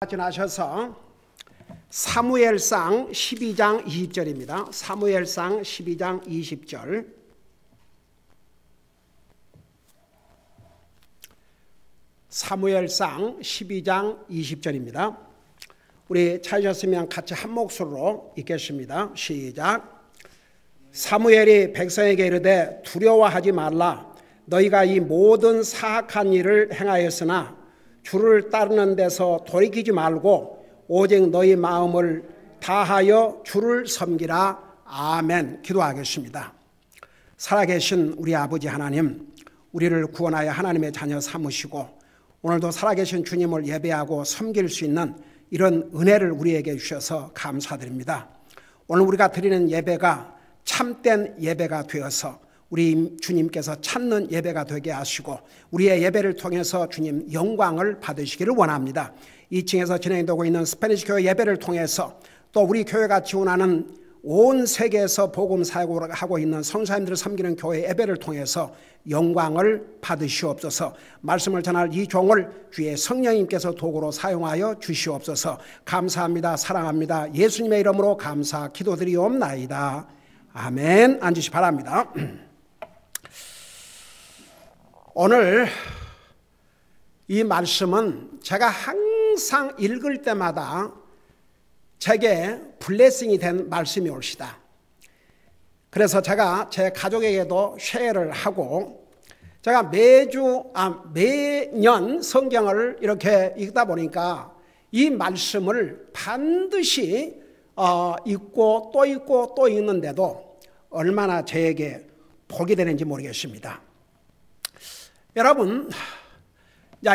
지나셔서 사무엘상 12장 20절입니다. 사무엘상 12장 20절. 사무엘상 12장 20절입니다. 우리 찾으셨으면 같이 한 목소리로 읽겠습니다. 시작. 사무엘이 백성에게 이르되 두려워하지 말라. 너희가 이 모든 사악한 일을 행하였으나 주를 따르는 데서 돌이키지 말고 오직 너희 마음을 다하여 주를 섬기라. 아멘. 기도하겠습니다. 살아계신 우리 아버지 하나님, 우리를 구원하여 하나님의 자녀 삼으시고 오늘도 살아계신 주님을 예배하고 섬길 수 있는 이런 은혜를 우리에게 주셔서 감사드립니다. 오늘 우리가 드리는 예배가 참된 예배가 되어서 우리 주님께서 찾는 예배가 되게 하시고 우리의 예배를 통해서 주님 영광을 받으시기를 원합니다. 2층에서 진행되고 있는 스페니시 교회 예배를 통해서 또 우리 교회가 지원하는 온 세계에서 복음 사역을 하고 있는 성도님들을 섬기는 교회 예배를 통해서 영광을 받으시옵소서. 말씀을 전할 이 종을 주의 성령님께서 도구로 사용하여 주시옵소서. 감사합니다. 사랑합니다. 예수님의 이름으로 감사 기도드리옵나이다. 아멘. 앉으시 바랍니다. 오늘 이 말씀은 제가 항상 읽을 때마다 제게 블레싱이 된 말씀이 올시다. 그래서 제가 제 가족에게도 쉐어를 하고 제가 매년 성경을 이렇게 읽다 보니까 이 말씀을 반드시 읽고 또 읽는데도 얼마나 저에게 복이 되는지 모르겠습니다. 여러분,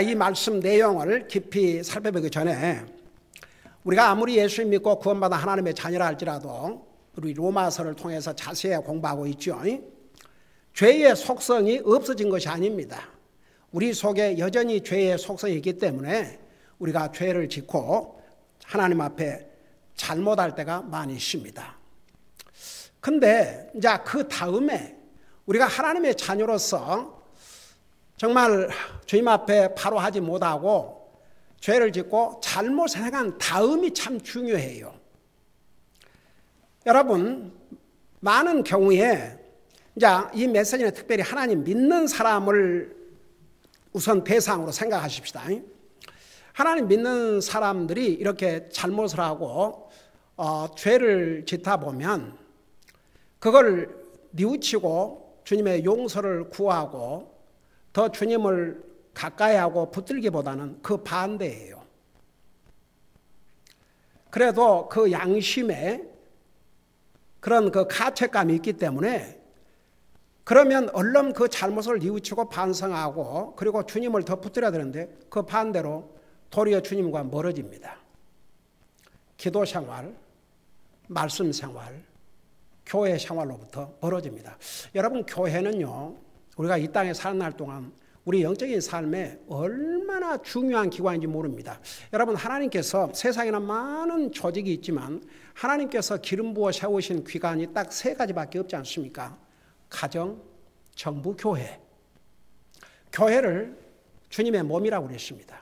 이 말씀 내용을 깊이 살펴보기 전에 우리가 아무리 예수님 믿고 구원받아 하나님의 자녀라 할지라도 우리 로마서를 통해서 자세히 공부하고 있죠. 죄의 속성이 없어진 것이 아닙니다. 우리 속에 여전히 죄의 속성이 있기 때문에 우리가 죄를 짓고 하나님 앞에 잘못할 때가 많이 있습니다. 근데 이제 그 다음에 우리가 하나님의 자녀로서 정말 주님 앞에 바로 하지 못하고 죄를 짓고 잘못을 행한 다음이 참 중요해요. 여러분, 많은 경우에 이제 이 메시지는 특별히 하나님 믿는 사람을 우선 대상으로 생각하십시다. 하나님 믿는 사람들이 이렇게 잘못을 하고 죄를 짓다 보면 그걸 뉘우치고 주님의 용서를 구하고 더 주님을 가까이 하고 붙들기보다는 그 반대예요. 그래도 그 양심에 그런 그 가책감이 있기 때문에 그러면 얼른 그 잘못을 뉘우치고 반성하고 그리고 주님을 더 붙들어야 되는데 그 반대로 도리어 주님과 멀어집니다. 기도 생활, 말씀 생활, 교회 생활로부터 멀어집니다. 여러분, 교회는요, 우리가 이 땅에 사는 날 동안 우리 영적인 삶에 얼마나 중요한 기관인지 모릅니다. 여러분, 하나님께서 세상에는 많은 조직이 있지만 하나님께서 기름 부어 세우신 기관이 딱 3가지밖에 없지 않습니까? 가정, 정부, 교회. 교회를 주님의 몸이라고 그랬습니다.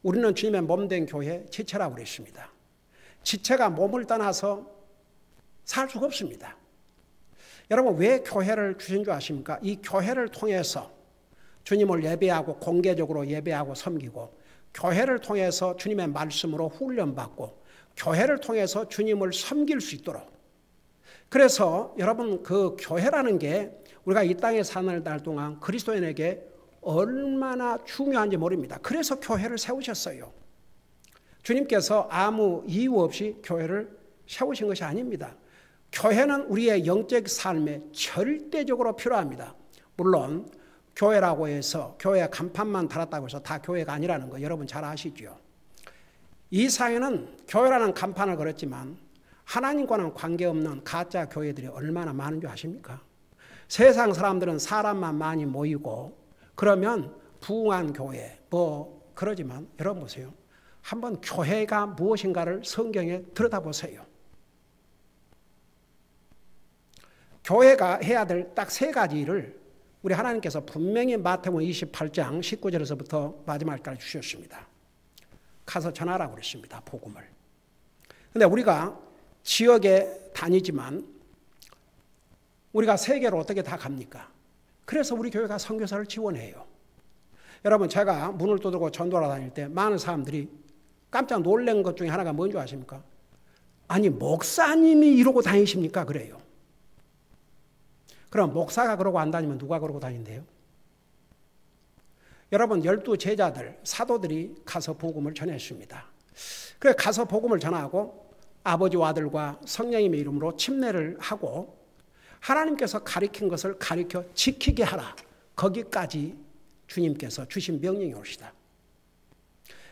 우리는 주님의 몸된 교회 지체라고 그랬습니다. 지체가 몸을 떠나서 살 수가 없습니다. 여러분, 왜 교회를 주신 줄 아십니까? 이 교회를 통해서 주님을 예배하고 공개적으로 예배하고 섬기고 교회를 통해서 주님의 말씀으로 훈련받고 교회를 통해서 주님을 섬길 수 있도록. 그래서 여러분, 그 교회라는 게 우리가 이 땅에 사는 날 동안 그리스도인에게 얼마나 중요한지 모릅니다. 그래서 교회를 세우셨어요. 주님께서 아무 이유 없이 교회를 세우신 것이 아닙니다. 교회는 우리의 영적 삶에 절대적으로 필요합니다. 물론 교회라고 해서 교회 간판만 달았다고 해서 다 교회가 아니라는 거 여러분 잘 아시죠? 이 사회는 교회라는 간판을 걸었지만 하나님과는 관계없는 가짜 교회들이 얼마나 많은 줄 아십니까? 세상 사람들은 사람만 많이 모이고 그러면 부흥한 교회 그러지만 여러분 보세요. 한번 교회가 무엇인가를 성경에 들여다보세요. 교회가 해야 될 딱 3가지를 우리 하나님께서 분명히 마태복음 28장 19절에서부터 마지막까지 주셨습니다. 가서 전하라고 그랬습니다. 복음을. 근데 우리가 지역에 다니지만 우리가 세계로 어떻게 다 갑니까? 그래서 우리 교회가 선교사를 지원해요. 여러분, 제가 문을 두드리고 전도하러 다닐 때 많은 사람들이 깜짝 놀란 것 중에 하나가 뭔지 아십니까? 아니, 목사님이 이러고 다니십니까? 그래요. 그럼 목사가 그러고 안 다니면 누가 그러고 다닌대요? 여러분, 12 제자들, 사도들이 가서 복음을 전했습니다. 그래서 가서 복음을 전하고 아버지와 아들과 성령님의 이름으로 침례를 하고 하나님께서 가리킨 것을 가리켜 지키게 하라. 거기까지 주님께서 주신 명령이 옵니다.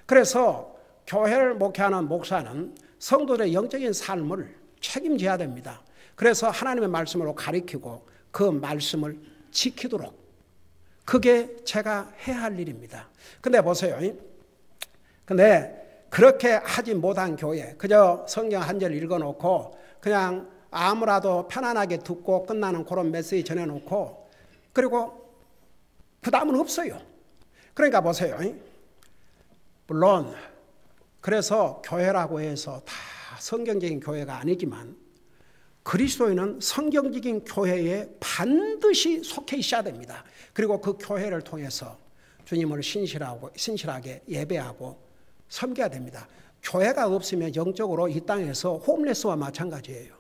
그래서 교회를 목회하는 목사는 성도들의 영적인 삶을 책임져야 됩니다. 그래서 하나님의 말씀으로 가리키고 그 말씀을 지키도록, 그게 제가 해야 할 일입니다. 근데 보세요. 근데 그렇게 하지 못한 교회, 그저 성경 한 절 읽어놓고 그냥 아무라도 편안하게 듣고 끝나는 그런 메시지 전해놓고 그리고 부담은 없어요. 그러니까 보세요. 물론 그래서 교회라고 해서 다 성경적인 교회가 아니지만 그리스도인은 성경적인 교회에 반드시 속해 있어야 됩니다. 그리고 그 교회를 통해서 주님을 신실하게 예배하고 섬겨야 됩니다. 교회가 없으면 영적으로 이 땅에서 홈레스와 마찬가지예요.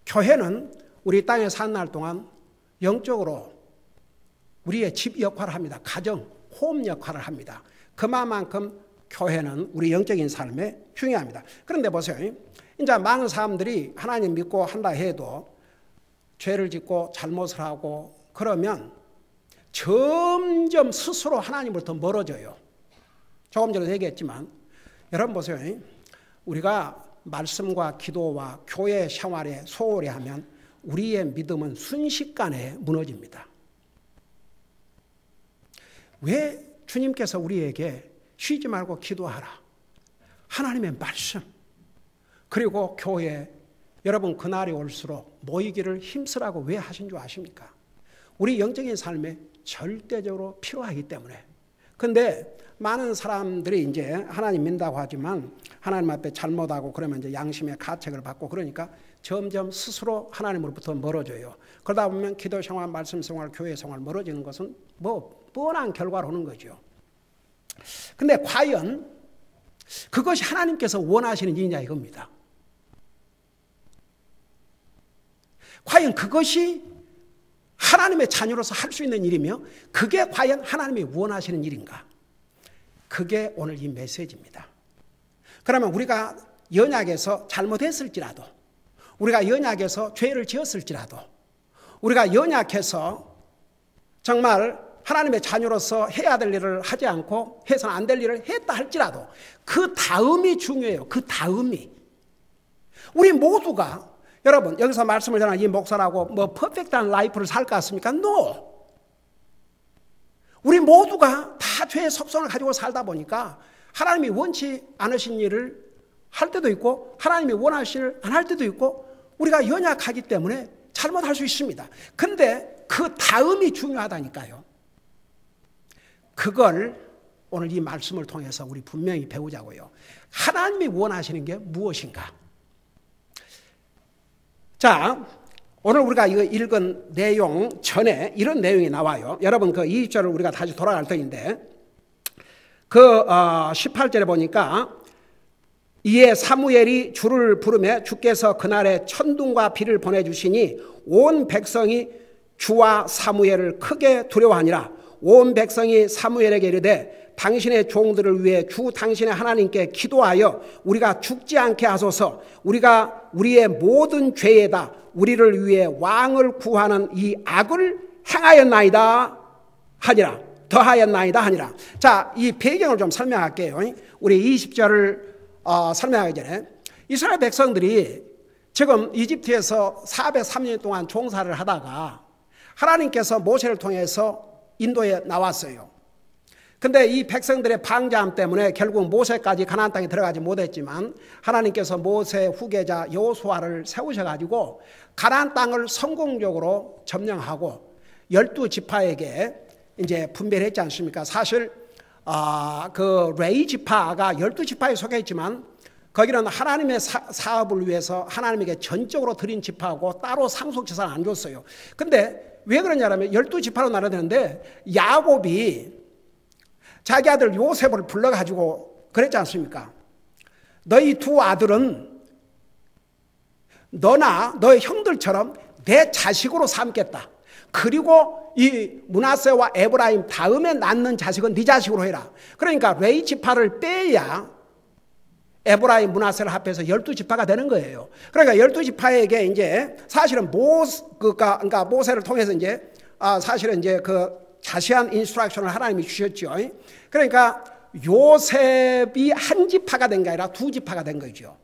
교회는 우리 땅에 사는 날 동안 영적으로 우리의 집 역할을 합니다. 가정, 홈 역할을 합니다. 그만큼 교회는 우리 영적인 삶에 중요합니다. 그런데 보세요. 이제 많은 사람들이 하나님 믿고 한다 해도 죄를 짓고 잘못을 하고 그러면 점점 스스로 하나님으로부터 멀어져요. 조금 전에 얘기했지만 여러분 보세요. 우리가 말씀과 기도와 교회 생활에 소홀히 하면 우리의 믿음은 순식간에 무너집니다. 왜 주님께서 우리에게 쉬지 말고 기도하라, 하나님의 말씀, 그리고 교회, 여러분 그날이 올수록 모이기를 힘쓰라고 왜 하신 줄 아십니까? 우리 영적인 삶에 절대적으로 필요하기 때문에. 근데 많은 사람들이 이제 하나님 믿는다고 하지만 하나님 앞에 잘못하고 그러면 이제 양심의 가책을 받고 그러니까 점점 스스로 하나님으로부터 멀어져요. 그러다 보면 기도 생활, 말씀 생활, 교회 생활 멀어지는 것은 뭐 뻔한 결과로 오는 거죠. 근데 과연 그것이 하나님께서 원하시는 일이냐 이겁니다. 과연 그것이 하나님의 자녀로서 할 수 있는 일이며 그게 과연 하나님이 원하시는 일인가? 그게 오늘 이 메시지입니다. 그러면 우리가 연약해서 잘못했을지라도, 우리가 연약해서 죄를 지었을지라도, 우리가 연약해서 정말 하나님의 자녀로서 해야 될 일을 하지 않고 해서는 안 될 일을 했다 할지라도 그 다음이 중요해요. 그 다음이. 우리 모두가 여러분 여기서 말씀을 전하는 이 목사라고 뭐 퍼펙트한 라이프를 살 것 같습니까? No. 우리 모두가 다 죄의 속성을 가지고 살다 보니까 하나님이 원치 않으신 일을 할 때도 있고 하나님이 원하신 일을 안 할 때도 있고 우리가 연약하기 때문에 잘못할 수 있습니다. 근데 그 다음이 중요하다니까요. 그걸 오늘 이 말씀을 통해서 우리 분명히 배우자고요. 하나님이 원하시는 게 무엇인가? 자, 오늘 우리가 이거 읽은 내용 전에 이런 내용이 나와요. 여러분 그 20절을 우리가 다시 돌아갈 터인데 그 18절에 보니까 이에 사무엘이 주를 부르매 주께서 그날에 천둥과 비를 보내주시니 온 백성이 주와 사무엘을 크게 두려워하니라. 온 백성이 사무엘에게 이르되 당신의 종들을 위해 주 당신의 하나님께 기도하여 우리가 죽지 않게 하소서. 우리가 우리의 모든 죄에다 우리를 위해 왕을 구하는 이 악을 행하였나이다 하니라. 더하였나이다 하니라. 자, 이 배경을 좀 설명할게요. 우리 20절을 설명하기 전에 이스라엘 백성들이 지금 이집트에서 430년 동안 종사를 하다가 하나님께서 모세를 통해서 인도에 나왔어요. 근데 이 백성들의 방자함 때문에 결국 모세까지 가나안 땅에 들어가지 못했지만 하나님께서 모세 후계자 여호수아를 세우셔가지고 가나안 땅을 성공적으로 점령하고 12지파에게 이제 분배를 했지 않습니까? 사실 그 레위 지파가 12지파에 속해 있지만 거기는 하나님의 사업을 위해서 하나님에게 전적으로 드린 지파하고 따로 상속재산을 안 줬어요. 근데 왜 그러냐면 12지파로 나눠되는데 야곱이 자기 아들 요셉을 불러가지고 그랬지 않습니까? 너희 두 아들은 너나 너의 형들처럼 내 자식으로 삼겠다. 그리고 이 므낫세와 에브라임 다음에 낳는 자식은 네 자식으로 해라. 그러니까 레위 지파를 빼야 에브라임 므낫세를 합해서 12지파가 되는 거예요. 그러니까 12지파에게 이제 사실은 그러니까 모세를 통해서 이제 사실은 이제 그 자세한 인스트럭션을 하나님이 주셨죠. 그러니까 요셉이 한 지파가 된 게 아니라 두 지파가 된 거죠.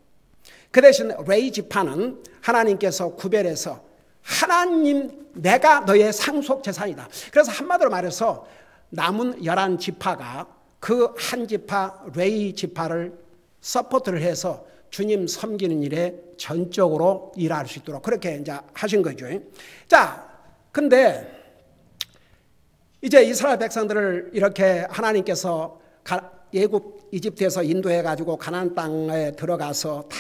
그 대신 레위 지파는 하나님께서 구별해서 하나님 내가 너의 상속 재산이다. 그래서 한마디로 말해서 남은 11지파가 그 한 지파 레위 지파를 서포트를 해서 주님 섬기는 일에 전적으로 일할 수 있도록 그렇게 이제 하신 거죠. 자, 근데 이제 이스라엘 백성들을 이렇게 하나님께서 예굽 이집트에서 인도해 가지고 가나안 땅에 들어가서 다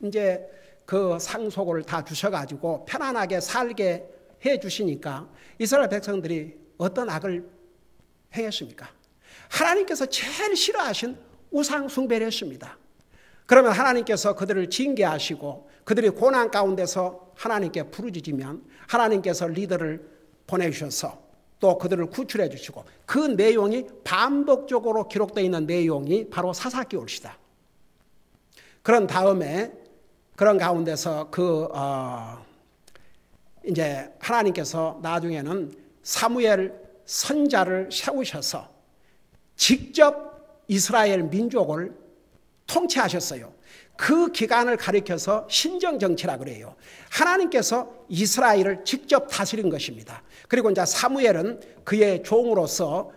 이제 그 상속을 다 주셔가지고 편안하게 살게 해 주시니까 이스라엘 백성들이 어떤 악을 행했습니까? 하나님께서 제일 싫어하신 우상 숭배를 했습니다. 그러면 하나님께서 그들을 징계하시고 그들이 고난 가운데서 하나님께 부르짖으면 하나님께서 리더를 보내주셔서 또 그들을 구출해 주시고 그 내용이 반복적으로 기록되어 있는 내용이 바로 사사기 올시다. 그런 다음에 그런 가운데서 이제 하나님께서 나중에는 사무엘 선자를 세우셔서 직접 이스라엘 민족을 통치하셨어요. 그 기간을 가리켜서 신정정치라 그래요. 하나님께서 이스라엘을 직접 다스린 것입니다. 그리고 이제 사무엘은 그의 종으로서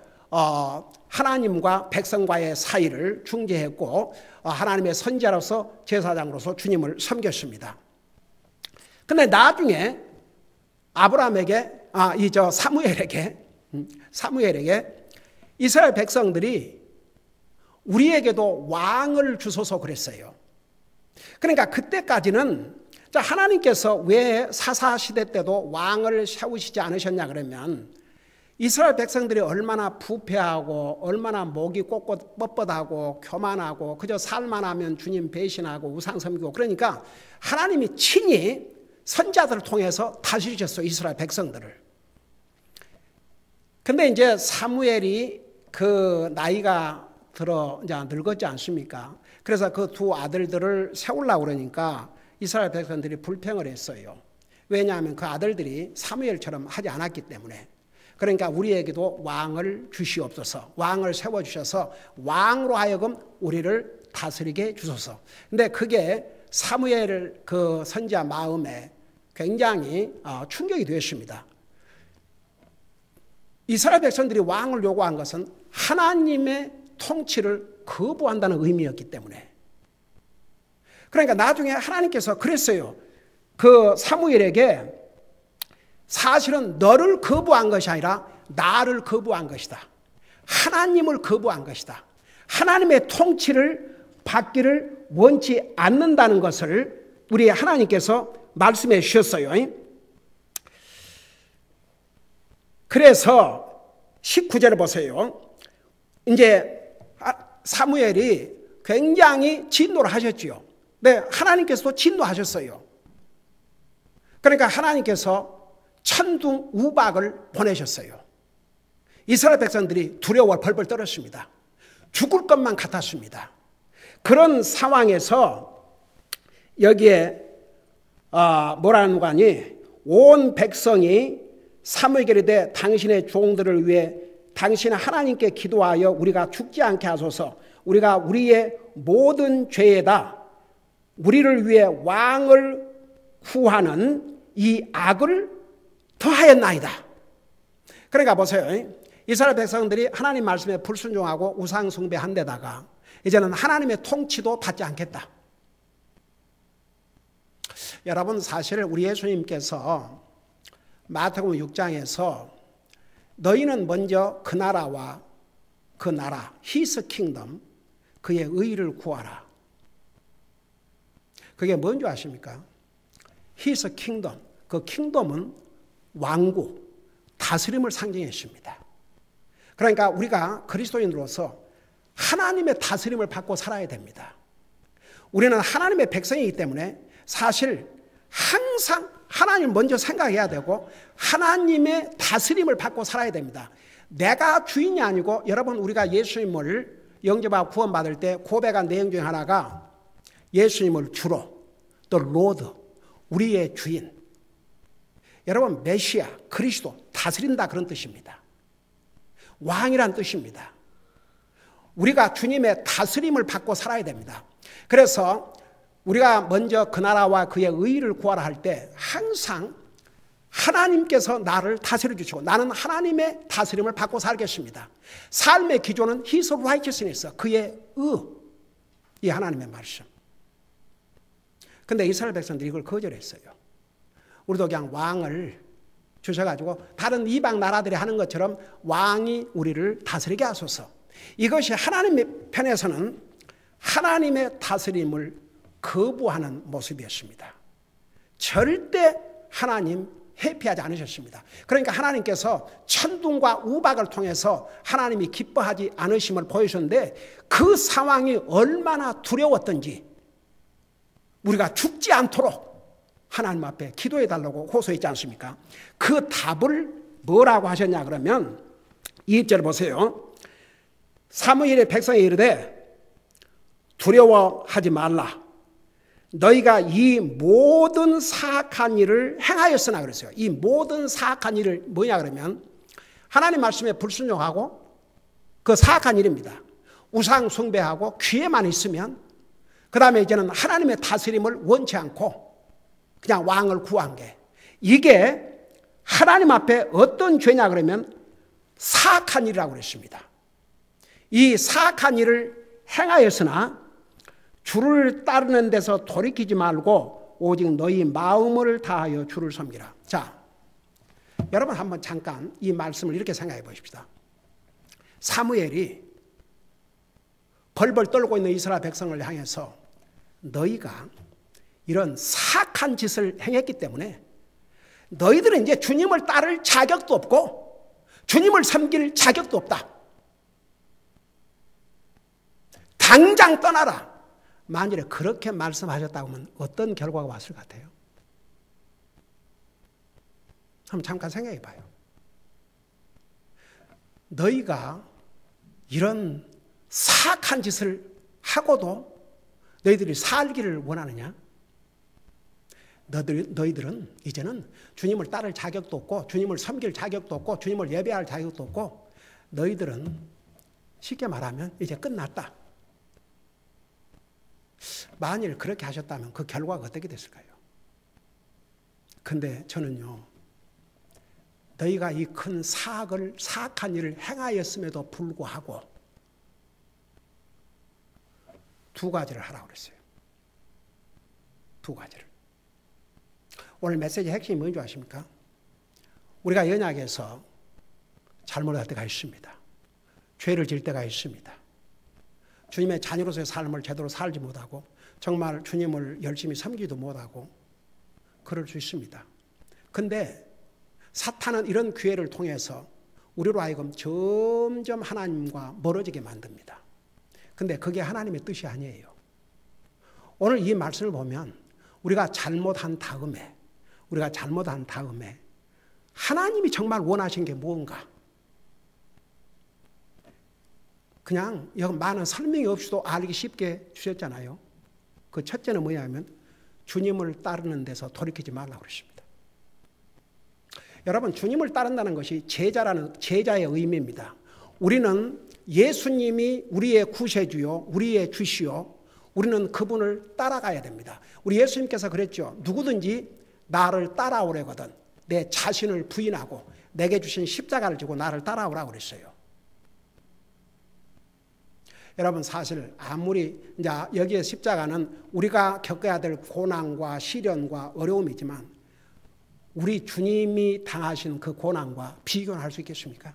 하나님과 백성과의 사이를 중재했고 하나님의 선지자로서 제사장으로서 주님을 섬겼습니다. 근데 나중에 아브라함에게 사무엘에게 이스라엘 백성들이 우리에게도 왕을 주소서 그랬어요. 그러니까 그때까지는 하나님께서 왜 사사시대 때도 왕을 세우시지 않으셨냐 그러면 이스라엘 백성들이 얼마나 부패하고 얼마나 목이 뻣뻣하고 교만하고 그저 살만 하면 주님 배신하고 우상 섬기고 그러니까 하나님이 친히 선자들을 통해서 다스리셨어요. 이스라엘 백성들을. 근데 이제 사무엘이 그 나이가 들어 이제 늙었지 않습니까? 그래서 그 두 아들들을 세우려고 그러니까 이스라엘 백성들이 불평을 했어요. 왜냐하면 그 아들들이 사무엘처럼 하지 않았기 때문에. 그러니까 우리에게도 왕을 주시옵소서. 왕을 세워주셔서 왕으로 하여금 우리를 다스리게 주소서. 근데 그게 사무엘 그 선지자 마음에 굉장히 충격이 되었습니다. 이스라엘 백성들이 왕을 요구한 것은 하나님의 통치를 거부한다는 의미였기 때문에. 그러니까 나중에 하나님께서 그랬어요. 그 사무엘에게 사실은 너를 거부한 것이 아니라 나를 거부한 것이다. 하나님을 거부한 것이다. 하나님의 통치를 받기를 원치 않는다는 것을 우리 하나님께서 말씀해 주셨어요. 그래서 19절을 보세요. 이제 사무엘이 굉장히 진노를 하셨지요. 네, 하나님께서도 진노하셨어요. 그러니까 하나님께서 천둥 우박을 보내셨어요. 이스라엘 백성들이 두려워 벌벌 떨었습니다. 죽을 것만 같았습니다. 그런 상황에서 여기에 뭐라는 거 아니? 온 백성이 사무엘에 대해 당신의 종들을 위해 당신의 하나님께 기도하여 우리가 죽지 않게 하소서. 우리가 우리의 모든 죄에다 우리를 위해 왕을 구하는 이 악을 더하였나이다. 그러니까 보세요. 이스라엘 백성들이 하나님 말씀에 불순종하고 우상 숭배한 데다가 이제는 하나님의 통치도 받지 않겠다. 여러분 사실 우리 예수님께서 마태복음 6장에서 너희는 먼저 그 나라와 그 나라, His kingdom, 그의 의를 구하라. 그게 뭔지 아십니까? His kingdom, 그 킹덤은 왕국, 다스림을 상징했습니다. 그러니까 우리가 그리스도인으로서 하나님의 다스림을 받고 살아야 됩니다. 우리는 하나님의 백성이기 때문에 사실 항상 하나님 먼저 생각해야 되고 하나님의 다스림을 받고 살아야 됩니다. 내가 주인이 아니고 여러분 우리가 예수님을 영접하고 구원받을 때 고백한 내용 중에 하나가 예수님을 주로 또 로드 우리의 주인 여러분 메시아 그리스도 다스린다 그런 뜻입니다. 왕이란 뜻입니다. 우리가 주님의 다스림을 받고 살아야 됩니다. 그래서 우리가 먼저 그 나라와 그의 의를 구하라 할 때 항상 하나님께서 나를 다스려 주시고 나는 하나님의 다스림을 받고 살겠습니다. 삶의 기조는 His righteousness, 그의 의, 이 하나님의 말씀. 근데 이스라엘 백성들이 이걸 거절했어요. 우리도 그냥 왕을 주셔가지고 다른 이방 나라들이 하는 것처럼 왕이 우리를 다스리게 하소서. 이것이 하나님의 편에서는 하나님의 다스림을 거부하는 모습이었습니다. 절대 하나님 회피하지 않으셨습니다. 그러니까 하나님께서 천둥과 우박을 통해서 하나님이 기뻐하지 않으심을 보여주셨는데 그 상황이 얼마나 두려웠던지 우리가 죽지 않도록 하나님 앞에 기도해달라고 호소했지 않습니까? 그 답을 뭐라고 하셨냐 그러면 2절 보세요. 사무엘의 백성이 이르되 두려워하지 말라. 너희가 이 모든 사악한 일을 행하였으나 그랬어요. 이 모든 사악한 일을 뭐냐 그러면 하나님 말씀에 불순종하고 그 사악한 일입니다. 우상 숭배하고 귀에만 있으면 그 다음에 이제는 하나님의 다스림을 원치 않고 그냥 왕을 구한 게 이게 하나님 앞에 어떤 죄냐 그러면 사악한 일이라고 그랬습니다. 이 사악한 일을 행하였으나 주를 따르는 데서 돌이키지 말고 오직 너희 마음을 다하여 주를 섬기라. 자, 여러분 한번 잠깐 이 말씀을 이렇게 생각해 보십시다. 사무엘이 벌벌 떨고 있는 이스라엘 백성을 향해서 너희가 이런 사악한 짓을 행했기 때문에 너희들은 이제 주님을 따를 자격도 없고 주님을 섬길 자격도 없다. 당장 떠나라. 만일에 그렇게 말씀하셨다고 하면 어떤 결과가 왔을 것 같아요? 한번 잠깐 생각해 봐요. 너희가 이런 사악한 짓을 하고도 너희들이 살기를 원하느냐? 너희들은 이제는 주님을 따를 자격도 없고 주님을 섬길 자격도 없고 주님을 예배할 자격도 없고 너희들은 쉽게 말하면 이제 끝났다. 만일 그렇게 하셨다면 그 결과가 어떻게 됐을까요? 근데 저는요, 너희가 이 큰 사악한 일을 행하였음에도 불구하고 두 가지를 하라고 그랬어요. 두 가지를. 오늘 메시지 핵심이 뭔지 아십니까? 우리가 연약해서 잘못할 때가 있습니다. 죄를 지을 때가 있습니다. 주님의 자녀로서의 삶을 제대로 살지 못하고 정말 주님을 열심히 섬기지도 못하고 그럴 수 있습니다. 근데 사탄은 이런 기회를 통해서 우리로 하여금 점점 하나님과 멀어지게 만듭니다. 근데 그게 하나님의 뜻이 아니에요. 오늘 이 말씀을 보면 우리가 잘못한 다음에 하나님이 정말 원하신 게 무언가 그냥 여기 많은 설명이 없이도 알기 쉽게 주셨잖아요. 그 첫째는 뭐냐면 주님을 따르는 데서 돌이키지 말라고 그러십니다. 여러분 주님을 따른다는 것이 제자의 의미입니다. 우리는 예수님이 우리의 구세주요, 우리의 주시요, 우리는 그분을 따라가야 됩니다. 우리 예수님께서 그랬죠. 누구든지 나를 따라오려거든 내 자신을 부인하고 내게 주신 십자가를 지고 나를 따라오라고 그랬어요. 여러분 사실 아무리 이제 여기에 십자가는 우리가 겪어야 될 고난과 시련과 어려움이지만 우리 주님이 당하신 그 고난과 비교할 수 있겠습니까?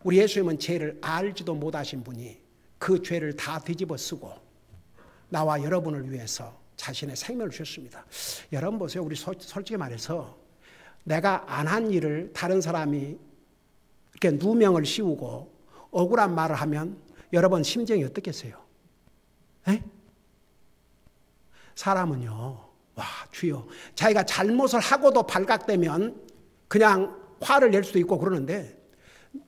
우리 예수님은 죄를 알지도 못하신 분이 그 죄를 다 뒤집어 쓰고 나와 여러분을 위해서 자신의 생명을 주셨습니다. 여러분 보세요. 우리 솔직히 말해서 내가 안 한 일을 다른 사람이 이렇게 누명을 씌우고 억울한 말을 하면 여러분 심정이 어떻겠어요? 에? 사람은요, 와, 주여, 자기가 잘못을 하고도 발각되면 그냥 화를 낼 수도 있고 그러는데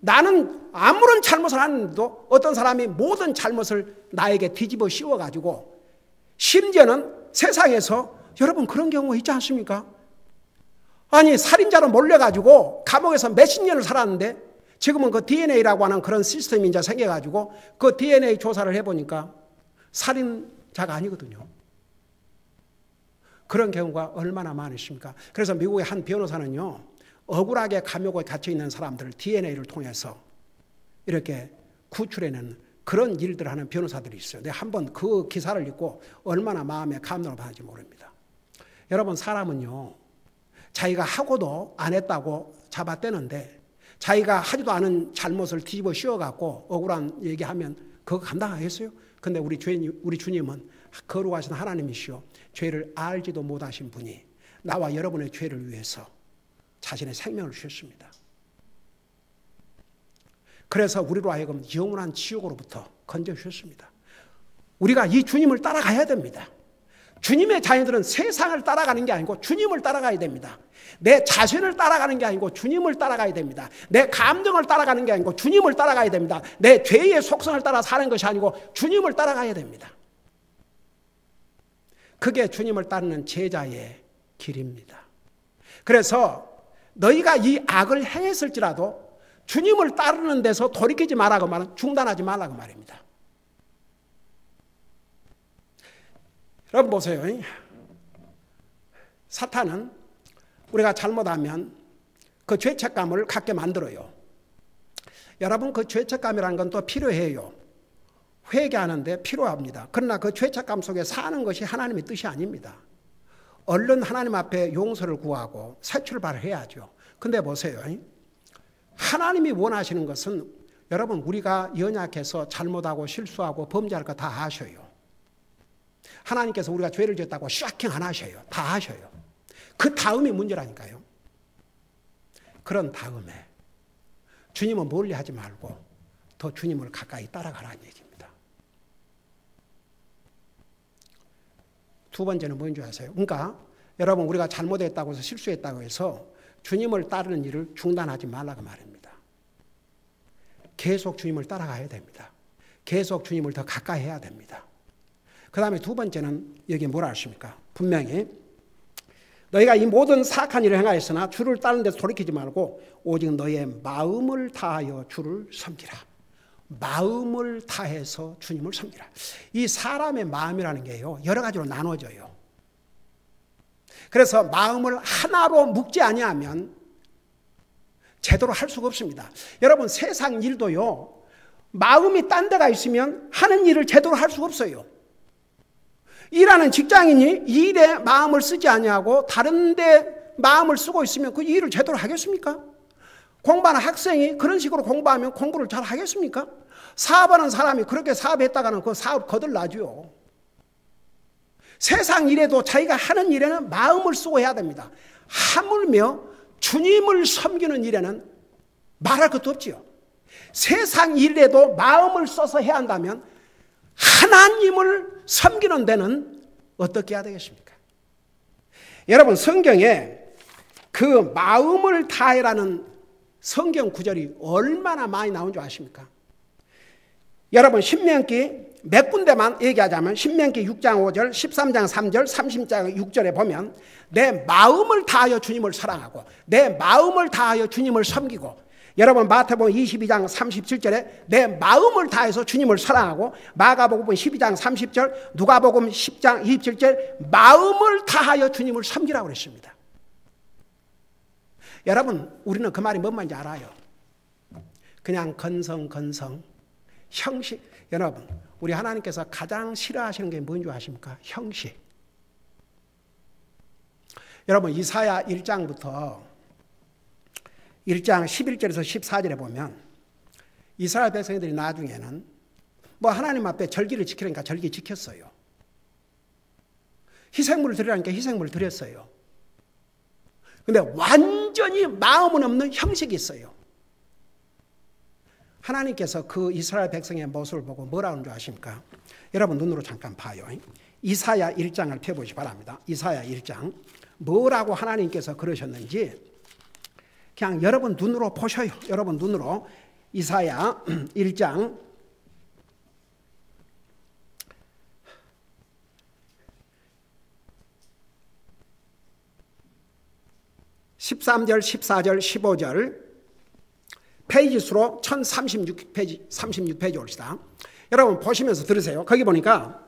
나는 아무런 잘못을 하는데도 어떤 사람이 모든 잘못을 나에게 뒤집어 씌워가지고 심지어는 세상에서 여러분 그런 경우가 있지 않습니까? 아니, 살인자로 몰려가지고 감옥에서 몇십 년을 살았는데 지금은 그 DNA라고 하는 그런 시스템이 이제 생겨가지고 그 DNA 조사를 해보니까 살인자가 아니거든요. 그런 경우가 얼마나 많으십니까? 그래서 미국의 한 변호사는요, 억울하게 감옥에 갇혀있는 사람들을 DNA를 통해서 이렇게 구출해내는 그런 일들을 하는 변호사들이 있어요. 내가 한번 그 기사를 읽고 얼마나 마음에 감동을 받는지 모릅니다. 여러분, 사람은요, 자기가 하고도 안 했다고 잡아떼는데 자기가 하지도 않은 잘못을 뒤집어 씌워갖고 억울한 얘기하면 그거 감당하겠어요? 근데 우리 주님은 거룩하신 하나님이시오. 죄를 알지도 못하신 분이 나와 여러분의 죄를 위해서 자신의 생명을 주셨습니다. 그래서 우리로 하여금 영원한 지옥으로부터 건져주셨습니다. 우리가 이 주님을 따라가야 됩니다. 주님의 자녀들은 세상을 따라가는 게 아니고 주님을 따라가야 됩니다. 내 자신을 따라가는 게 아니고 주님을 따라가야 됩니다. 내 감정을 따라가는 게 아니고 주님을 따라가야 됩니다. 내 죄의 속성을 따라 사는 것이 아니고 주님을 따라가야 됩니다. 그게 주님을 따르는 제자의 길입니다. 그래서 너희가 이 악을 행했을지라도 주님을 따르는 데서 돌이키지 말라고 말은 중단하지 말라고 말입니다. 여러분 보세요. 사탄은 우리가 잘못하면 그 죄책감을 갖게 만들어요. 여러분, 그 죄책감이라는 건 또 필요해요. 회개하는데 필요합니다. 그러나 그 죄책감 속에 사는 것이 하나님의 뜻이 아닙니다. 얼른 하나님 앞에 용서를 구하고 새 출발을 해야죠. 근데 보세요. 하나님이 원하시는 것은 여러분, 우리가 연약해서 잘못하고 실수하고 범죄할 거 다 하셔요. 하나님께서 우리가 죄를 지었다고 샤킹 안 하셔요. 다 하셔요. 그 다음이 문제라니까요. 그런 다음에 주님은 멀리 하지 말고 더 주님을 가까이 따라가라는 얘기입니다. 두 번째는 뭔지 아세요? 그러니까 여러분, 우리가 잘못했다고 해서 실수했다고 해서 주님을 따르는 일을 중단하지 말라고 말입니다. 계속 주님을 따라가야 됩니다. 계속 주님을 더 가까이 해야 됩니다. 그 다음에 두 번째는 여기 뭐라 하십니까? 분명히 너희가 이 모든 사악한 일을 행하였으나 주를 따르는 데서 돌이키지 말고 오직 너희의 마음을 다하여 주를 섬기라. 마음을 다해서 주님을 섬기라. 이 사람의 마음이라는 게요, 여러 가지로 나눠져요. 그래서 마음을 하나로 묶지 아니하면 제대로 할 수가 없습니다. 여러분, 세상 일도요, 마음이 딴 데가 있으면 하는 일을 제대로 할 수가 없어요. 일하는 직장인이 이 일에 마음을 쓰지 아니하고 다른 데 마음을 쓰고 있으면 그 일을 제대로 하겠습니까? 공부하는 학생이 그런 식으로 공부하면 공부를 잘 하겠습니까? 사업하는 사람이 그렇게 사업했다가는 그 사업 거들나죠. 세상 일에도 자기가 하는 일에는 마음을 쓰고 해야 됩니다. 하물며 주님을 섬기는 일에는 말할 것도 없지요. 세상 일에도 마음을 써서 해야 한다면 하나님을 섬기는 데는 어떻게 해야 되겠습니까? 여러분, 성경에 그 마음을 다해라는 성경 구절이 얼마나 많이 나온 줄 아십니까? 여러분, 신명기 몇 군데만 얘기하자면 신명기 6장 5절, 13장 3절, 30장 6절에 보면 내 마음을 다하여 주님을 사랑하고 내 마음을 다하여 주님을 섬기고, 여러분 마태복음 22장 37절에 내 마음을 다해서 주님을 사랑하고, 마가복음 12장 30절, 누가복음 10장 27절 마음을 다하여 주님을 섬기라고 그랬습니다. 여러분, 우리는 그 말이 뭔 말인지 알아요. 그냥 건성 형식. 여러분, 우리 하나님께서 가장 싫어하시는 게 뭔지 아십니까? 형식. 여러분, 이사야 1장부터 1장 11절에서 14절에 보면 이스라엘 백성들이 나중에는 뭐 하나님 앞에 절기를 지키라니까 절기 지켰어요. 희생물을 드리라니까 희생물을 드렸어요. 근데 완전히 마음은 없는 형식이 있어요. 하나님께서 그 이스라엘 백성의 모습을 보고 뭐라고 하는 줄 아십니까? 여러분 눈으로 잠깐 봐요. 이사야 1장을 펴보시기 바랍니다. 이사야 1장. 뭐라고 하나님께서 그러셨는지 그냥 여러분 눈으로 보셔요. 여러분 눈으로. 이사야 1장 13절, 14절, 15절 페이지 수로 1036페이지 옵시다. 여러분 보시면서 들으세요. 거기 보니까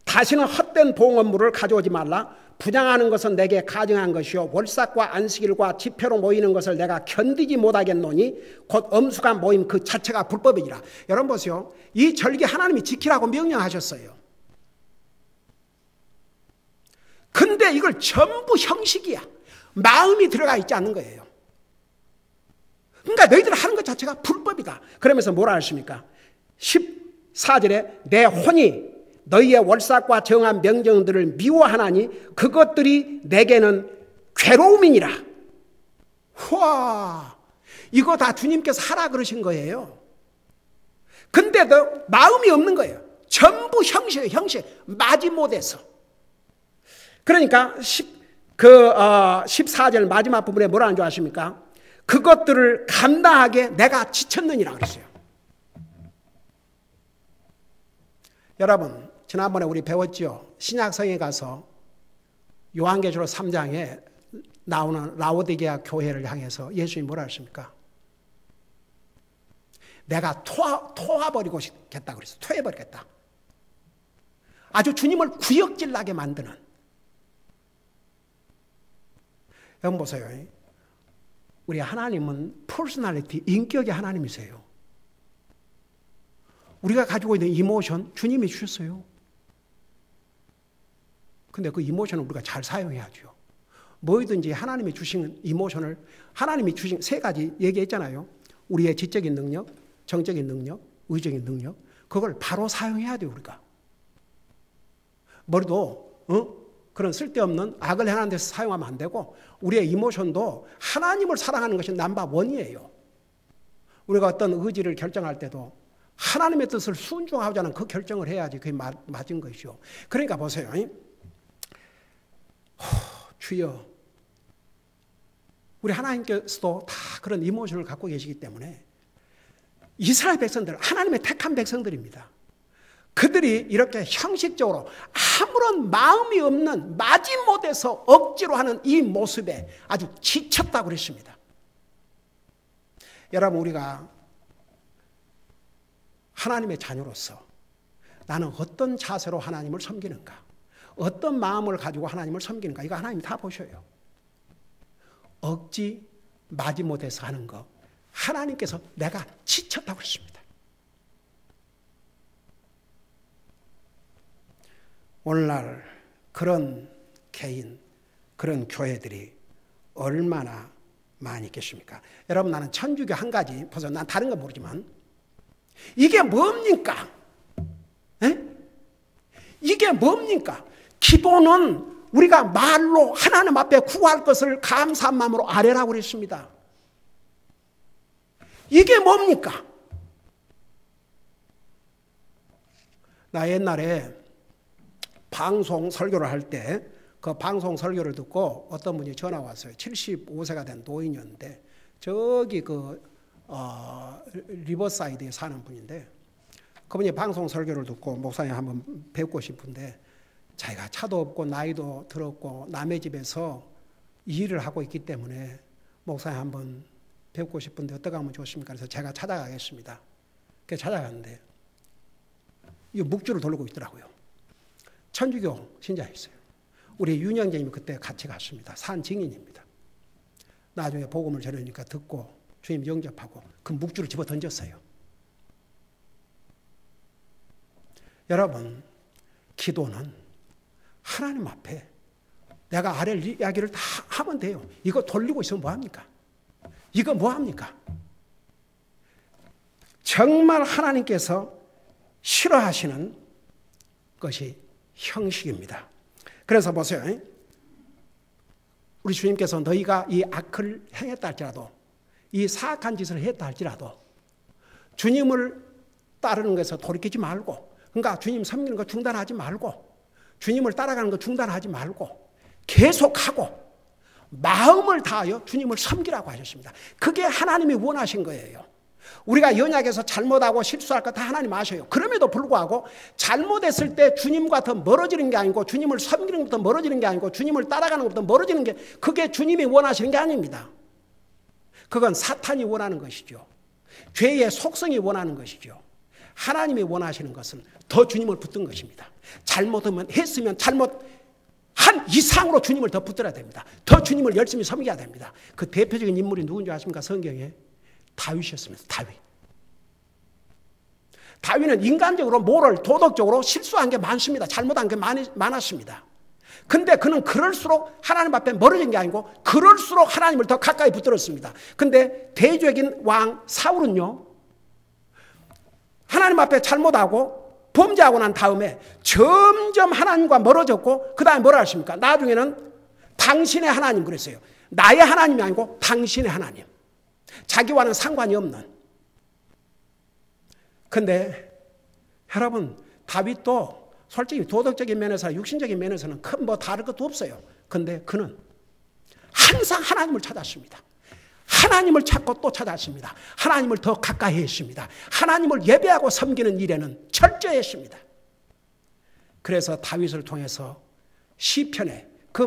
다시는 헛된 봉헌물을 가져오지 말라. 분양하는 것은 내게 가증한 것이요 월삭과 안식일과 집회로 모이는 것을 내가 견디지 못하겠노니 곧 엄숙한 모임 그 자체가 불법이니라. 여러분 보세요. 이 절기 하나님이 지키라고 명령하셨어요. 근데 이걸 전부 형식이야. 마음이 들어가 있지 않는 거예요. 그러니까 너희들 하는 것 자체가 불법이다. 그러면서 뭐라 하십니까? 14절에 내 혼이 너희의 월삭과 정한 명령들을 미워하나니 그것들이 내게는 괴로움이니라. 와, 이거 다 주님께서 하라 그러신 거예요. 근데도 마음이 없는 거예요. 전부 형식이에요. 형식. 마지못해서. 그러니까 14절 마지막 부분에 뭐라는 줄 아십니까? 그것들을 감당하게 내가 지쳤느니라 그랬어요. 여러분 지난번에 우리 배웠죠. 신약성에 가서 요한계시록 3장에 나오는 라오디게아 교회를 향해서 예수님이 뭐라 하십니까? 내가 토해버리고 싶겠다 그랬어요. 토해버리겠다. 아주 주님을 구역질 나게 만드는. 여러분 보세요. 우리 하나님은 퍼스널리티, 인격의 하나님이세요. 우리가 가지고 있는 이모션 주님이 주셨어요. 근데 그 이모션을 우리가 잘 사용해야죠. 뭐든지 하나님이 주신 이모션을 하나님이 주신 세 가지 얘기했잖아요. 우리의 지적인 능력, 정적인 능력, 의적인 능력. 그걸 바로 사용해야 돼요. 우리가. 머리도 그런 쓸데없는 악을 행하는 데서 사용하면 안 되고 우리의 이모션도 하나님을 사랑하는 것이 넘버 원이에요. 우리가 어떤 의지를 결정할 때도 하나님의 뜻을 순종하자는 그 결정을 해야지 그게 맞은 것이죠. 그러니까 보세요. 주여, 우리 하나님께서도 다 그런 이모션을 갖고 계시기 때문에 이스라엘 백성들, 하나님의 택한 백성들입니다. 그들이 이렇게 형식적으로 아무런 마음이 없는 마지못해서 억지로 하는 이 모습에 아주 지쳤다고 그랬습니다. 여러분 우리가 하나님의 자녀로서 나는 어떤 자세로 하나님을 섬기는가? 어떤 마음을 가지고 하나님을 섬기는가? 이거 하나님 다 보셔요. 억지 마지못해서 하는 거 하나님께서 내가 지쳤다고 했습니다. 오늘날 그런 개인, 그런 교회들이 얼마나 많이 계십니까? 여러분 나는 천주교 한 가지 보세요. 난 다른 건 모르지만 이게 뭡니까? 에? 이게 뭡니까? 기도는 우리가 말로 하나님 앞에 구할 것을 감사한 마음으로 아뢰라고 그랬습니다. 이게 뭡니까? 나 옛날에 방송 설교를 할 때 그 방송 설교를 듣고 어떤 분이 전화 왔어요. 75세가 된 노인이었는데 저기 리버사이드에 사는 분인데 그분이 방송 설교를 듣고 목사님 한번 뵙고 싶은데 자기가 차도 없고 나이도 들었고 남의 집에서 일을 하고 있기 때문에 목사님 한번 뵙고 싶은데 어떻게 하면 좋습니까? 그래서 제가 찾아가겠습니다. 그래서 찾아갔는데 이 묵주를 돌리고 있더라고요. 천주교 신자였어요. 우리 윤영재님이 그때 같이 갔습니다. 산 증인입니다. 나중에 복음을 전하니까 듣고 주님 영접하고 그 묵주를 집어 던졌어요. 여러분, 기도는 하나님 앞에 내가 아랠 이야기를 다 하면 돼요. 이거 돌리고 있으면 뭐합니까? 이거 뭐합니까? 정말 하나님께서 싫어하시는 것이 형식입니다. 그래서 보세요. 우리 주님께서 너희가 이 악을 행했다 할지라도, 이 사악한 짓을 했다 할지라도 주님을 따르는 것에서 돌이키지 말고, 그러니까 주님 섬기는 거 중단하지 말고, 주님을 따라가는 거 중단하지 말고 계속하고 마음을 다하여 주님을 섬기라고 하셨습니다. 그게 하나님이 원하신 거예요. 우리가 연약해서 잘못하고 실수할 거 다 하나님 아셔요. 그럼에도 불구하고 잘못했을 때 주님과 더 멀어지는 게 아니고, 주님을 섬기는 것부터 멀어지는 게 아니고, 주님을 따라가는 것부터 멀어지는 게, 그게 주님이 원하시는 게 아닙니다. 그건 사탄이 원하는 것이죠. 죄의 속성이 원하는 것이죠. 하나님이 원하시는 것은 더 주님을 붙든 것입니다. 했으면 잘못한 이상으로 주님을 더 붙들어야 됩니다. 더 주님을 열심히 섬겨야 됩니다. 그 대표적인 인물이 누군지 아십니까? 성경에 다윗이었습니다. 다윗은 인간적으로 도덕적으로 실수한 게 많습니다. 잘못한 게 많았습니다. 근데 그는 그럴수록 하나님 앞에 멀어진 게 아니고 그럴수록 하나님을 더 가까이 붙들었습니다. 근데 대적인 왕 사울은요, 하나님 앞에 잘못하고 범죄하고 난 다음에 점점 하나님과 멀어졌고, 그 다음에 뭐라 하십니까? 나중에는 당신의 하나님 그랬어요. 나의 하나님이 아니고 당신의 하나님. 자기와는 상관이 없는. 근데 여러분, 다윗도 솔직히 도덕적인 면에서, 육신적인 면에서는 큰 뭐 다를 것도 없어요. 근데 그는 항상 하나님을 찾았습니다. 하나님을 찾고 또 찾았습니다. 하나님을 더 가까이 했습니다. 하나님을 예배하고 섬기는 일에는 철저했습니다. 그래서 다윗을 통해서 시편에 그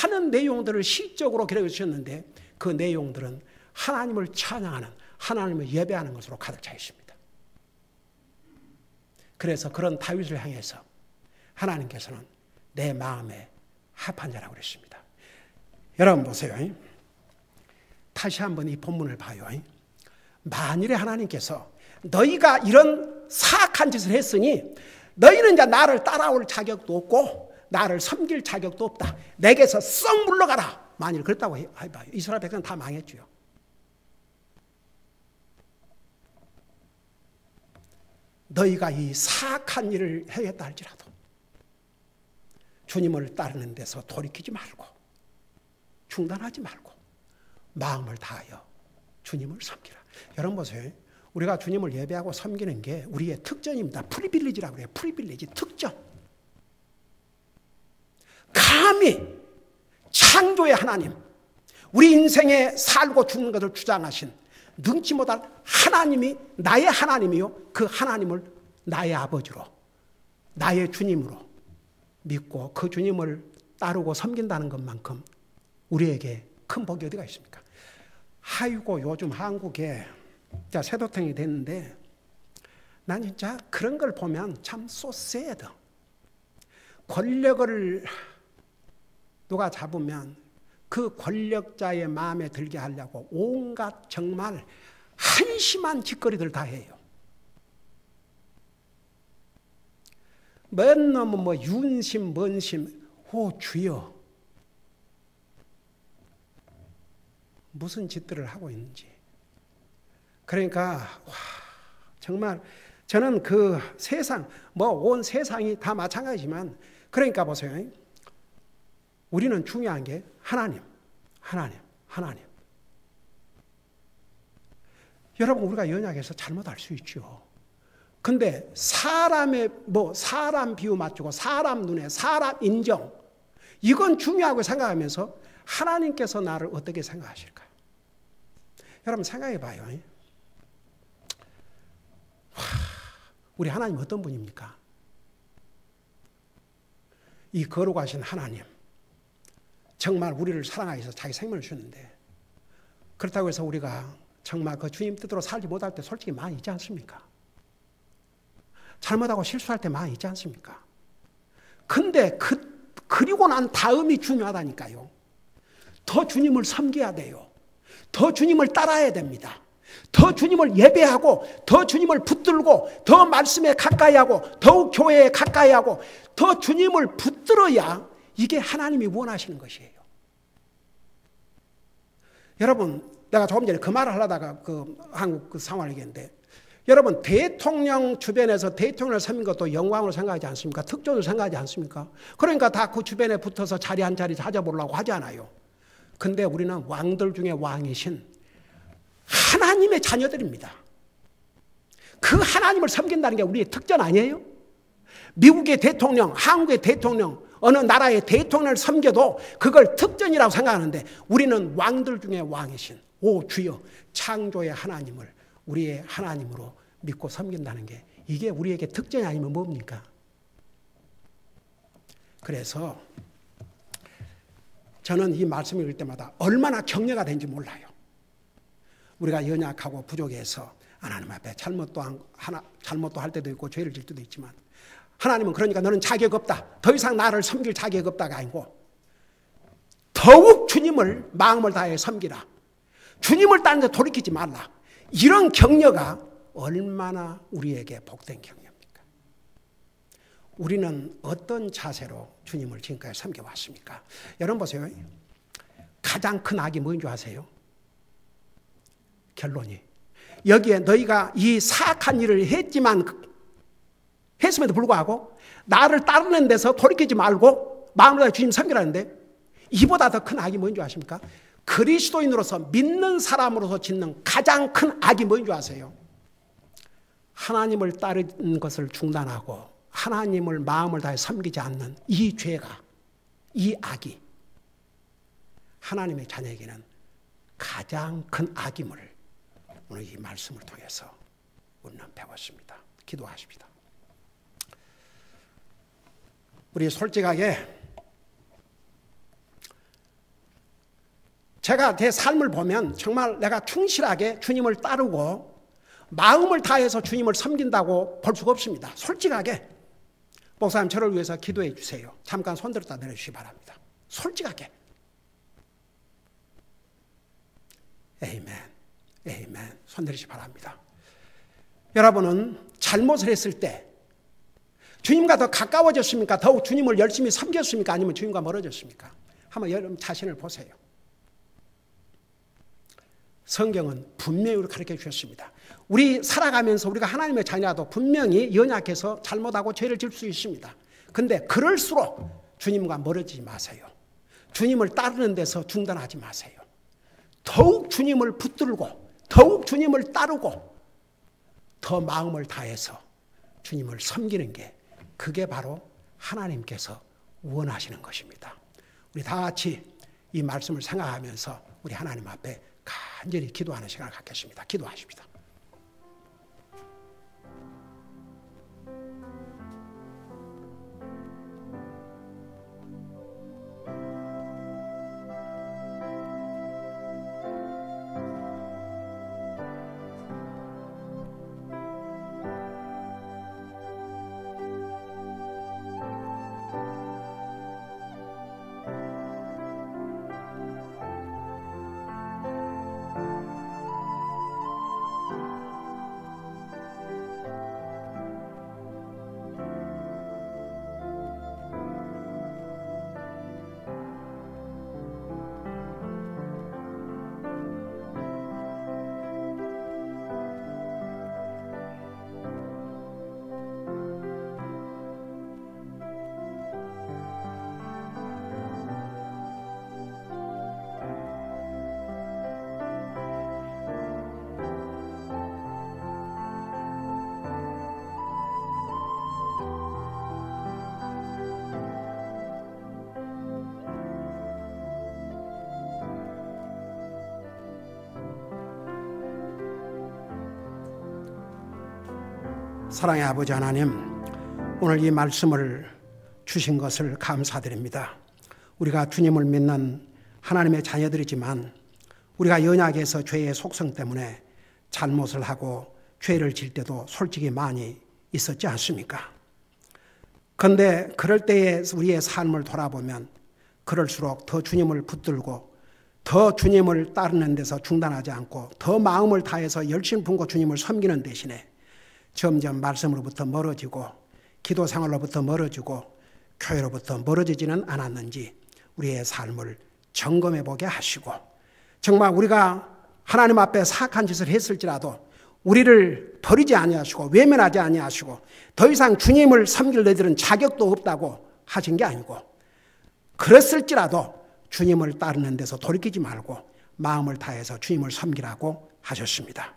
많은 내용들을 시적으로 기록해 주셨는데, 그 내용들은 하나님을 찬양하는, 하나님을 예배하는 것으로 가득 차 있습니다. 그래서 그런 다윗을 향해서 하나님께서는 내 마음에 합한 자라고 그랬습니다. 여러분 보세요. 다시 한번 이 본문을 봐요. 만일에 하나님께서 너희가 이런 사악한 짓을 했으니 너희는 이제 나를 따라올 자격도 없고 나를 섬길 자격도 없다. 내게서 썩 물러가라. 만일 그랬다고 해봐요. 이스라엘 백성은 다 망했죠. 너희가 이 사악한 일을 행했다 할지라도 주님을 따르는 데서 돌이키지 말고 중단하지 말고 마음을 다하여 주님을 섬기라. 여러분 보세요. 우리가 주님을 예배하고 섬기는 게 우리의 특전입니다. 프리빌리지라고 그래요. 프리빌리지, 특전. 감히 창조의 하나님, 우리 인생에 살고 죽는 것을 주장하신 능치 못할 하나님이 나의 하나님이요, 그 하나님을 나의 아버지로, 나의 주님으로 믿고 그 주님을 따르고 섬긴다는 것만큼 우리에게 큰 복이 어디가 있습니까? 아이고, 요즘 한국에 자 세도통이 됐는데 난 진짜 그런 걸 보면 참 so sad. 권력을 누가 잡으면 그 권력자의 마음에 들게 하려고 온갖 정말 한심한 짓거리들 다 해요. 맨 놈은 뭐 윤심, 먼심, 오 주여. 무슨 짓들을 하고 있는지. 그러니까 와, 정말 저는 그 세상, 뭐 온 세상이 다 마찬가지지만, 그러니까 보세요. 우리는 중요한 게 하나님. 여러분, 우리가 연약해서 잘못할 수 있죠. 근데 사람의 사람 비유 맞추고 사람 눈에 사람 인정, 이건 중요하고 생각하면서 하나님께서 나를 어떻게 생각하실까요? 여러분 생각해 봐요. 우리 하나님 어떤 분입니까? 이 거룩하신 하나님, 정말 우리를 사랑하셔서 자기 생명을 주셨는데, 그렇다고 해서 우리가 정말 그 주님 뜻대로 살지 못할 때 솔직히 많이 있지 않습니까? 잘못하고 실수할 때 많이 있지 않습니까? 근데 그리고 난 다음이 중요하다니까요. 더 주님을 섬겨야 돼요. 더 주님을 따라야 됩니다. 더 주님을 예배하고, 더 주님을 붙들고, 더 말씀에 가까이 하고, 더욱 교회에 가까이 하고, 더 주님을 붙들어야 이게 하나님이 원하시는 것이에요. 여러분, 내가 조금 전에 그 말을 하려다가 그 한국 그 상황을 얘기했는데, 여러분 대통령 주변에서 대통령을 섬긴 것도 영광으로 생각하지 않습니까? 특권으로 생각하지 않습니까? 그러니까 다 그 주변에 붙어서 자리 한 자리 찾아보려고 하잖아요. 근데 우리는 왕들 중에 왕이신 하나님의 자녀들입니다. 그 하나님을 섬긴다는 게 우리의 특권 아니에요? 미국의 대통령, 한국의 대통령, 어느 나라의 대통령을 섬겨도 그걸 특권이라고 생각하는데 우리는 왕들 중에 왕이신 오 주여 창조의 하나님을 우리의 하나님으로 믿고 섬긴다는 게 이게 우리에게 특권이 아니면 뭡니까? 그래서 저는 이 말씀을 읽을 때마다 얼마나 격려가 되는지 몰라요. 우리가 연약하고 부족해서 하나님 앞에 잘못도 할 때도 있고 죄를 질 때도 있지만 하나님은 그러니까 너는 자격 없다. 더 이상 나를 섬길 자격 없다가 아니고 더욱 주님을 마음을 다해 섬기라. 주님을 다른 데 돌이키지 말라. 이런 격려가 얼마나 우리에게 복된 격려입니까? 우리는 어떤 자세로 주님을 지금까지 섬겨왔습니까? 여러분 보세요. 가장 큰 악이 뭐인 줄 아세요? 결론이. 여기에 너희가 이 사악한 일을 했음에도 불구하고 나를 따르는 데서 돌이키지 말고 마음으로 다해 주님 섬기라는데 이보다 더 큰 악이 뭐인 줄 아십니까? 그리스도인으로서 믿는 사람으로서 짓는 가장 큰 악이 뭐인 줄 아세요? 하나님을 따르는 것을 중단하고 하나님을 마음을 다해 섬기지 않는 이 죄가, 이 악이 하나님의 자녀에게는 가장 큰 악임을 오늘 이 말씀을 통해서 우리는 배웠습니다. 기도하십니다. 우리 솔직하게 제가 제 삶을 보면 정말 내가 충실하게 주님을 따르고 마음을 다해서 주님을 섬긴다고 볼 수가 없습니다. 솔직하게 목사님 저를 위해서 기도해 주세요. 잠깐 손 들었다 내려주시기 바랍니다. 솔직하게. 에이멘. 에이멘. 손 내리시기 바랍니다. 여러분은 잘못을 했을 때 주님과 더 가까워졌습니까? 더욱 주님을 열심히 섬겼습니까? 아니면 주님과 멀어졌습니까? 한번 여러분 자신을 보세요. 성경은 분명히 우리를 가르쳐 주셨습니다. 우리 살아가면서 우리가 하나님의 자녀라도 분명히 연약해서 잘못하고 죄를 질 수 있습니다. 근데 그럴수록 주님과 멀어지지 마세요. 주님을 따르는 데서 중단하지 마세요. 더욱 주님을 붙들고 더욱 주님을 따르고 더 마음을 다해서 주님을 섬기는 게 그게 바로 하나님께서 원하시는 것입니다. 우리 다 같이 이 말씀을 생각하면서 우리 하나님 앞에 간절히 기도하는 시간을 갖겠습니다. 기도하십니다. 사랑의 아버지 하나님, 오늘 이 말씀을 주신 것을 감사드립니다. 우리가 주님을 믿는 하나님의 자녀들이지만 우리가 연약해서 죄의 속성 때문에 잘못을 하고 죄를 질 때도 솔직히 많이 있었지 않습니까? 그런데 그럴 때에 우리의 삶을 돌아보면 그럴수록 더 주님을 붙들고 더 주님을 따르는 데서 중단하지 않고 더 마음을 다해서 열심히 품고 주님을 섬기는 대신에 점점 말씀으로부터 멀어지고 기도 생활로부터 멀어지고 교회로부터 멀어지지는 않았는지 우리의 삶을 점검해 보게 하시고 정말 우리가 하나님 앞에 사악한 짓을 했을지라도 우리를 버리지 아니하시고 외면하지 아니하시고 더 이상 주님을 섬길 너희들은 자격도 없다고 하신 게 아니고, 그랬을지라도 주님을 따르는 데서 돌이키지 말고 마음을 다해서 주님을 섬기라고 하셨습니다.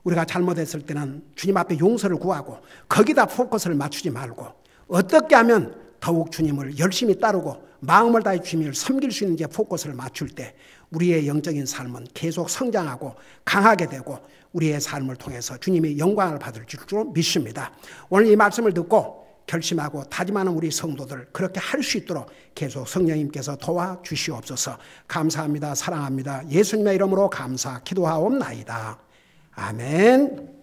우리가 잘못했을 때는 주님 앞에 용서를 구하고 거기다 포커스를 맞추지 말고 어떻게 하면 더욱 주님을 열심히 따르고 마음을 다해 주님을 섬길 수 있는지 포커스를 맞출 때 우리의 영적인 삶은 계속 성장하고 강하게 되고 우리의 삶을 통해서 주님의 영광을 받을 줄로 믿습니다. 오늘 이 말씀을 듣고 결심하고 다짐하는 우리 성도들 그렇게 할 수 있도록 계속 성령님께서 도와주시옵소서. 감사합니다. 사랑합니다. 예수님의 이름으로 감사 기도하옵나이다. 아멘.